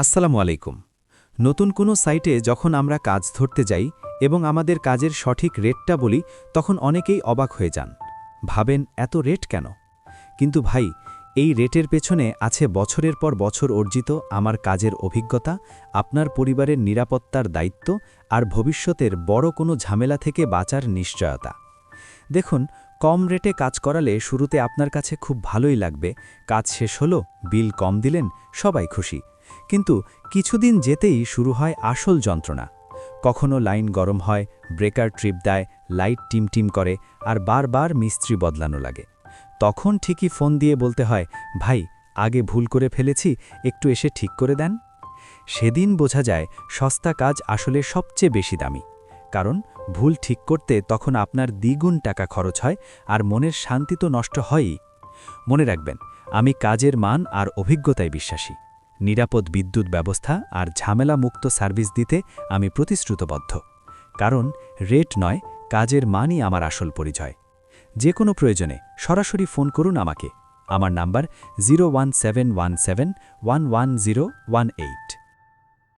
আসসালামু আলাইকুম। নতুন কোনো সাইটে যখন আমরা কাজ ধরতে যাই এবং আমাদের কাজের সঠিক রেটটা বলি, তখন অনেকেই অবাক হয়ে যান। ভাবেন, এত রেট কেন? কিন্তু ভাই, এই রেটের পেছনে আছে বছরের পর বছর অর্জিত আমার কাজের অভিজ্ঞতা, আপনার পরিবারের নিরাপত্তার দায়িত্ব আর ভবিষ্যতের বড় কোনো ঝামেলা থেকে বাঁচার নিশ্চয়তা। দেখুন, কম রেটে কাজ করালে শুরুতে আপনার কাছে খুব ভালোই লাগবে। কাজ শেষ হলো, বিল কম দিলেন, সবাই খুশি। কিন্তু কিছুদিন যেতেই শুরু হয় আসল যন্ত্রণা। কখনো লাইন গরম হয়, ব্রেকার ট্রিপ দেয়, লাইট টিমটিম করে, আর বারবার মিস্ত্রি বদলানো লাগে। তখন ঠিকই ফোন দিয়ে বলতে হয়, ভাই, আগে ভুল করে ফেলেছি, একটু এসে ঠিক করে দেন। সেদিন বোঝা যায় সস্তা কাজ আসলে সবচেয়ে বেশি দামি। কারণ ভুল ঠিক করতে তখন আপনার দ্বিগুণ টাকা খরচ হয়, আর মনের শান্তি তো নষ্ট হয়ই। মনে রাখবেন, আমি কাজের মান আর অভিজ্ঞতায় বিশ্বাসী। নিরাপদ বিদ্যুৎ ব্যবস্থা আর ঝামেলামুক্ত সার্ভিস দিতে আমি প্রতিশ্রুতবদ্ধ। কারণ রেট নয়, কাজের মানই আমার আসল পরিচয়। যে কোনো প্রয়োজনে সরাসরি ফোন করুন আমাকে। আমার নাম্বার 01717 11018।